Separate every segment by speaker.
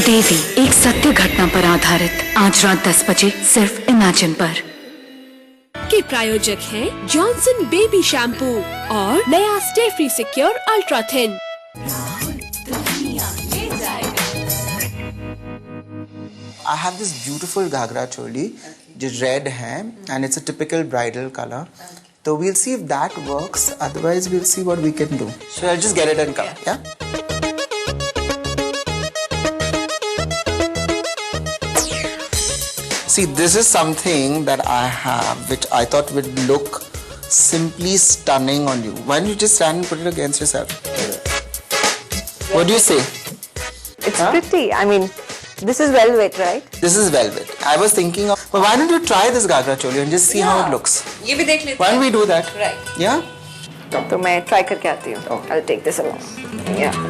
Speaker 1: देवी, एक सत्य घटना पर आधारित, आज रात 10 बजे सिर्फ इमेजिन पर।
Speaker 2: के प्रायोजक हैं जॉनसन बेबी शैम्पू और नया Stayfree secure ultra thin.
Speaker 3: I have this beautiful ghagra choli जो red है and it's a typical bridal color. So we'll see if that works. Otherwise we'll see what we can do. So I'll just get it and come. Yeah. See, this is something that I have, which I thought would look simply stunning on you. Why don't you just stand and put it against yourself? What do you say?
Speaker 4: It's pretty. I mean, this is velvet, right?
Speaker 3: This is velvet. I was thinking of, but why don't you try this ghagra choli and just see how it looks?
Speaker 4: ये भी देख लेते
Speaker 3: Why don't we do that?
Speaker 4: Right.
Speaker 3: Yeah?
Speaker 4: तो मैं try करके आती हूँ.
Speaker 3: Okay.
Speaker 4: I'll take this along. Yeah.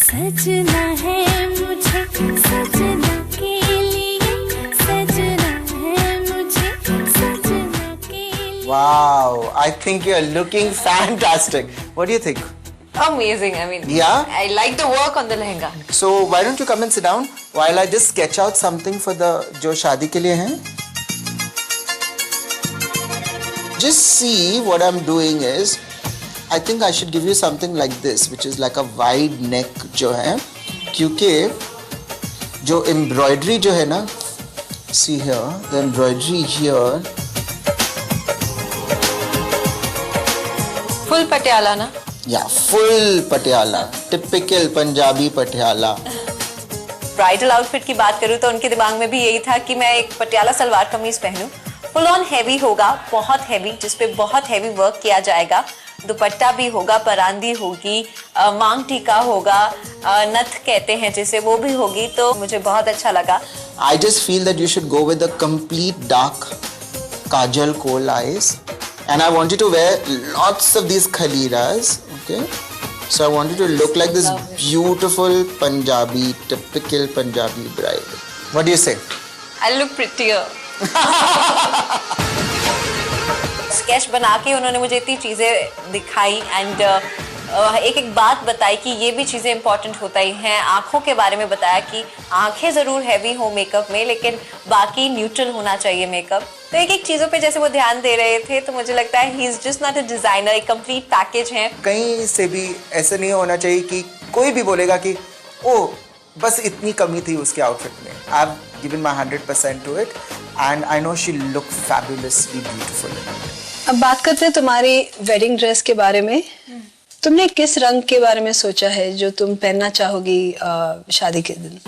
Speaker 5: सजना है मुझे सजना के लिए, सजना है मुझे सजना के लिए।
Speaker 3: Wow, I think you're looking fantastic. What do you think?
Speaker 4: Amazing. I mean,
Speaker 3: Yeah?
Speaker 4: I like the work on the lehenga.
Speaker 3: So why don't you come and sit down while I just sketch out something for the जो शादी के लिए हैं? Just see what I'm doing is, I think I should give you something like this, which is like a wide neck जो है, क्योंकि जो embroidery जो है ना, see here, the embroidery here.
Speaker 4: Full Patiala ना?
Speaker 3: Yeah, full Patiala, typical Punjabi Patiala.
Speaker 4: Bridal outfit की बात करूँ तो उनके दिमाग में भी यही था कि मैं एक Patiala salwar kameez पहनूं, full on heavy होगा, बहुत हैवी, जिसपे बहुत हैवी वर्क किया जाएगा, दुपट्टा भी होगा, परांदी होगी, मांग टीका होगा, नथ कहते हैं जिसे, वो भी होगी, तो मुझे बहुत अच्छा लगा.
Speaker 3: I just feel that you should go with a complete dark kajal kohl eyes, and I want you to wear lots of these khaliras, okay? So I want you to look like this beautiful Punjabi, typical Punjabi bride. What do you say?
Speaker 4: I look prettier. Sketch बना के उन्होंने मुझे इतनी चीज़ें दिखाई and एक एक बात बताई कि ये भी चीज़ें इंपॉर्टेंट होता ही हैं. आँखों के बारे में बताया कि आँखें ज़रूर हैवी हो मेकअप में, लेकिन बाकी न्यूट्रल होना चाहिए मेकअप. तो एक एक चीज़ों पे जैसे वो ध्यान दे रहे थे, तो मुझे लगता है he is just not a designer, एक कंप्लीट पैकेज है.
Speaker 3: कहीं से भी ऐसे नहीं होना चाहिए कि कोई भी बोलेगा कि ओ बस इतनी कमी थी उसके आउटफिट में. I have given my 100% to it and I know she look fabulously beautiful.
Speaker 6: अब बात करते हैं तुम्हारी वेडिंग ड्रेस के बारे में. तुमने किस रंग के बारे में सोचा है जो तुम पहनना चाहोगी शादी के दिन?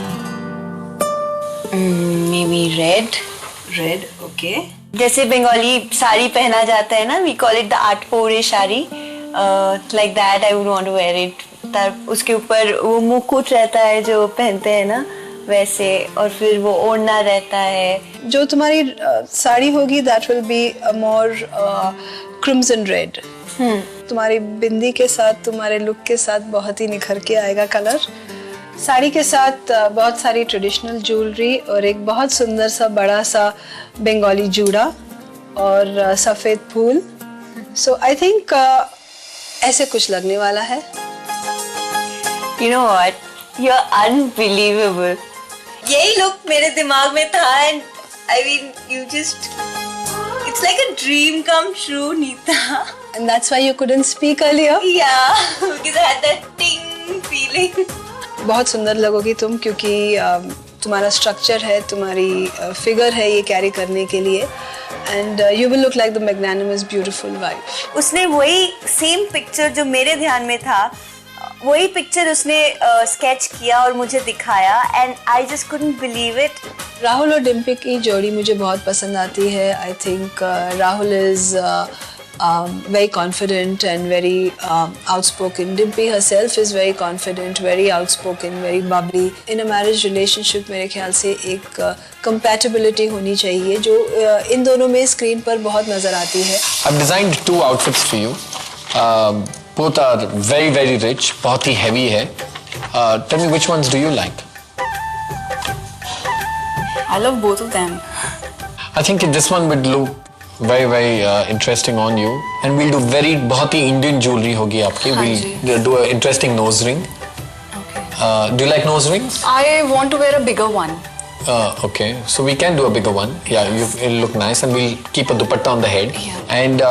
Speaker 7: Maybe red. ओके. जैसे बंगाली साड़ी पहना जाता है ना, we call it the Athpoure sari, like that I would want to wear it. तब उसके ऊपर वो मुकुट रहता है जो पहनते हैं ना, वैसे, और फिर वो ओढ़ना रहता है.
Speaker 6: जो तुम्हारी साड़ी होगी that will be a more crimson red. तुम्हारी बिंदी के साथ, तुम्हारे लुक के साथ बहुत ही निखर के आएगा कलर. साड़ी के साथ बहुत सारी ट्रेडिशनल ज्वेलरी और एक बहुत सुंदर सा बड़ा सा बंगाली जूड़ा और सफ़ेद फूल. सो आई थिंक ऐसे कुछ लगने वाला है.
Speaker 7: You know what, you are unbelievable. यही लुक मेरे दिमाग में था and I mean you just, it's like a dream come true, Neeta.
Speaker 6: And that's why you couldn't speak earlier.
Speaker 7: Yeah, because I had that ting feeling.
Speaker 6: बहुत सुंदर लगोगी तुम, क्योंकि तुम्हारा स्ट्रक्चर है, तुम्हारी फिगर है ये कैरी करने के लिए, and you will look like the magnanimous beautiful wife.
Speaker 7: उसने वही सेम पिक्चर जो मेरे ध्यान में था, वही पिक्चर उसने स्केच किया और मुझे दिखाया, and I just couldn't believe it.
Speaker 6: Rahul और डिम्पी की जोड़ी मुझे बहुत पसंद आती है. I think Rahul is very confident and very outspoken. Dimpy herself is very confident, very outspoken, very bubbly. In a marriage relationship मेरे ख्याल से एक compatibility होनी चाहिए जो इन दोनों में स्क्रीन पर बहुत नजर आती है.
Speaker 8: I've designed 2 outfits for you. Both are very very rich, बहुत ही heavy है. Tell me which ones do you like?
Speaker 7: I love both of them.
Speaker 8: I think this one would look very very interesting on you, and we'll do very बहुत ही Indian jewelry होगी आपकी. We'll do an interesting nose ring. Okay. Do you like nose rings?
Speaker 1: I want to wear a bigger one.
Speaker 8: Okay, so we can do a bigger one. Yeah, it'll look nice, and we'll keep a dupatta on the head.
Speaker 1: Yeah.
Speaker 8: And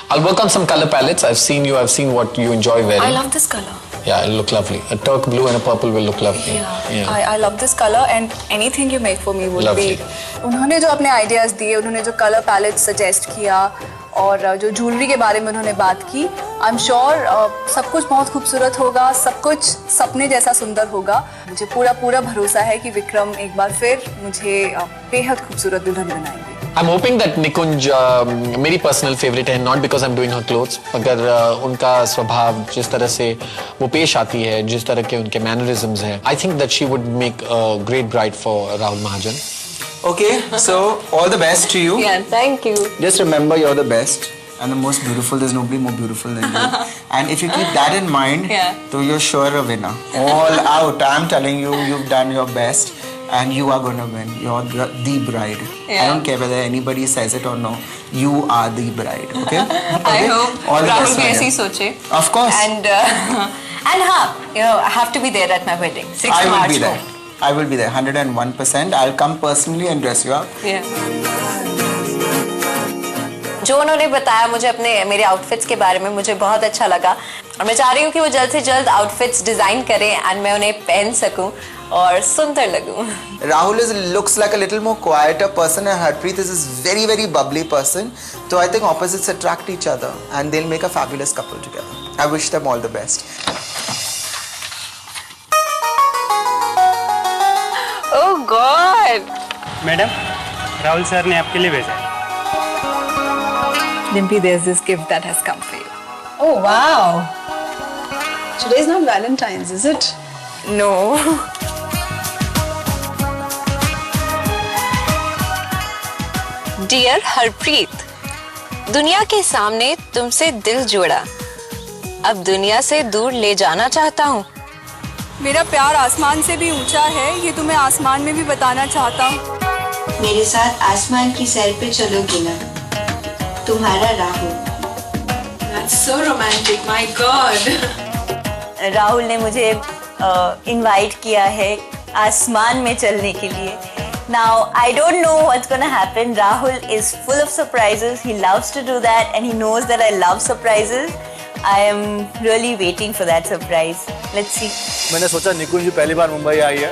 Speaker 8: I'll work on some color palettes. I've seen what you enjoy wearing.
Speaker 1: I love this color.
Speaker 8: Yeah, it'll look lovely. A turk blue and a purple will look lovely.
Speaker 1: Yeah. I love this color, and anything you make for me would
Speaker 8: Lovely.
Speaker 6: be. उन्होंने जो अपने ideas दिए, उन्होंने जो colour palette suggest किया और जो jewellery के बारे में उन्होंने बात की, आई एम श्योर सब कुछ बहुत खूबसूरत होगा, सब कुछ सपने जैसा सुंदर होगा. मुझे पूरा भरोसा है कि विक्रम एक बार फिर मुझे बेहद खूबसूरत दुल्हन बनाएंगे.
Speaker 8: I'm hoping that Nikunj मेरी personal favorite है, not because I'm doing her clothes, मगर उनका स्वभाव जिस तरह से वो पेश आती है, जिस तरह के उनके mannerisms हैं, I think that she would make a great bride for Rahul Mahajan.
Speaker 3: Okay, so all the best to you.
Speaker 4: Yeah, thank you.
Speaker 3: Just remember you're the best and the most beautiful. There's nobody more beautiful than you. And if you keep that in mind, so you're sure a winner. All out. I'm telling you, you've done your best. And you are going to win. You're the bride. I don't care whether anybody says it or no. You are the bride. Okay?
Speaker 4: I hope Rahul भी ऐसे ही सोचे.
Speaker 3: Of course.
Speaker 4: And हाँ, I have to be there at my wedding. 6 March.
Speaker 3: I will be there. I will be there 101%. I'll come personally and dress you up.
Speaker 4: Yeah. जो उन्होंने बताया मुझे मेरे outfits के बारे में, मुझे बहुत अच्छा लगा और मैं चाह रही हूँ कि वो जल्द से जल्द आउटफिट्स डिजाइन करें एंड मैं उन्हें पहन सकूं और सुंदर लगूं.
Speaker 3: Rahul looks like a little more quieter person and Harpreet is this very very bubbly person. So I think opposites attract each other and they'll make a fabulous couple together. I wish them all the best.
Speaker 4: Oh God!
Speaker 9: Madam, Rahul sir ने आपके लिए भेजा है.
Speaker 6: Dimpy, there's this gift that has come for you.
Speaker 7: Oh wow.
Speaker 6: Today's not Valentine's, is it?
Speaker 4: No. Dear Harpreet, दुनिया के सामने तुमसे दिल जोड़ा, अब दुनिया से दूर ले जाना चाहता हूँ.
Speaker 6: मेरा प्यार आसमान से भी ऊंचा है, ये तुम्हें आसमान में भी बताना चाहता हूँ.
Speaker 7: मेरे साथ आसमान की सैर पे चलोगी ना, तुम्हारा Rahul.
Speaker 6: That's so romantic, my God.
Speaker 7: Rahul ने मुझे इनवाइट किया है आसमान में चलने के लिए. Now I don't know what's gonna happen. Rahul is full of surprises. He loves to do that, and he knows that I love surprises. I am really waiting for that surprise. Let's see.
Speaker 10: मैंने सोचा निकुंज जी पहली बार मुंबई आई है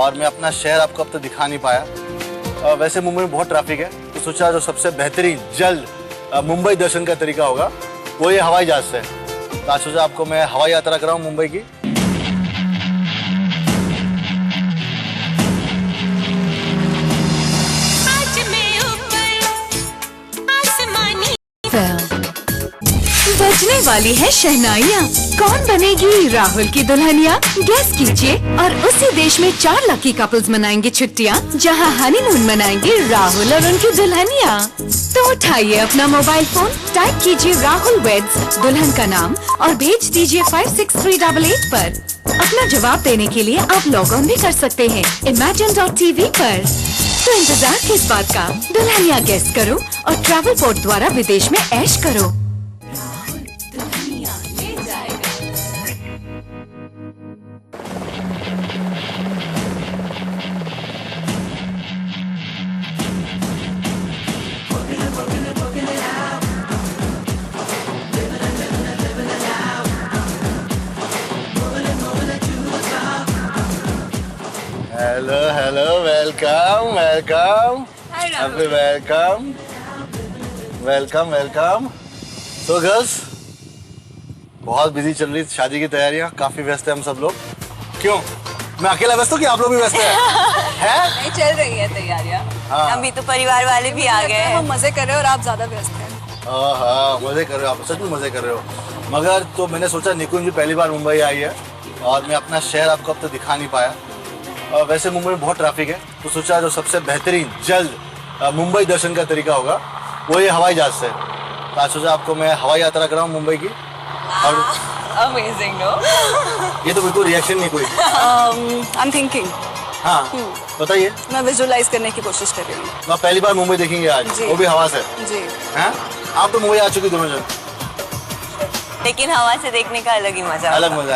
Speaker 10: और मैं अपना शहर आपको अब तक दिखा नहीं पाया. वैसे मुंबई में बहुत ट्रैफिक है, तो सोचा जो सबसे बेहतरीन जल्द मुंबई दर्शन का तरीका होगा वो ये हवाई जहाज से. तो आज सोचा आपको मैं हवाई यात्रा कराऊं मुंबई की.
Speaker 1: बजने वाली है शहनाइयाँ. कौन बनेगी राहुल की दुल्हनिया? गेस कीजिए और उसी देश में 4 लकी कपल्स मनाएंगे छुट्टियाँ, जहाँ हनीमून मनाएंगे राहुल और उनकी दुल्हनिया. तो उठाइए अपना मोबाइल फोन, टाइप कीजिए राहुल वेड्स दुल्हन का नाम और भेज दीजिए 56388 पर. अपना जवाब देने के लिए आप लॉग ऑन भी कर सकते हैं imagine.tv पर. तो इंतजार किस बात का? दुल्हनिया गेस करो और ट्रैवल पोर्ट द्वारा विदेश में ऐश करो.
Speaker 10: Hello, welcome. Happy welcome. So girls, बहुत बिजी चल रही शादी की तैयारियां, काफी व्यस्त है हम सब लोग. क्यों? मैं अकेला व्यस्त हूँ कि आप लोग भी व्यस्त हैं?
Speaker 4: नहीं चल रही है तैयारियां.
Speaker 7: अभी तो परिवार वाले भी आ गए हैं.
Speaker 6: हम मजे कर रहे हो और आप ज्यादा व्यस्त हैं.
Speaker 10: हाँ, मजे कर रहे हो आप, सच में मजे कर रहे हो. मगर तो मैंने सोचा निकुंज जी पहली बार मुंबई आई है और मैं अपना शहर आपको अब तक दिखा नहीं पाया. वैसे मुंबई में बहुत ट्रैफिक है, तो सोचा जो सबसे बेहतरीन जल्द मुंबई दर्शन का तरीका होगा वो ये हवाई जहाज से. तो आज सोचा आपको मैं हवाई यात्रा कराऊं मुंबई की. और
Speaker 4: अमेजिंग नो.
Speaker 10: ये तो बिल्कुल रिएक्शन नहीं कोई.
Speaker 6: आई एम थिंकिंग
Speaker 10: हाँ बताइए।
Speaker 6: मैं विजुअलाइज करने की कोशिश कर रही हूँ।
Speaker 10: मैं पहली बार मुंबई देखेंगे आज,
Speaker 6: जी।
Speaker 10: वो भी हवा से।
Speaker 6: जी।
Speaker 10: हैं? आप तो मुंबई आ चुकी दोनों जन।
Speaker 7: लेकिन हवा से देखने का अलग ही मजा
Speaker 10: अलग मजा है।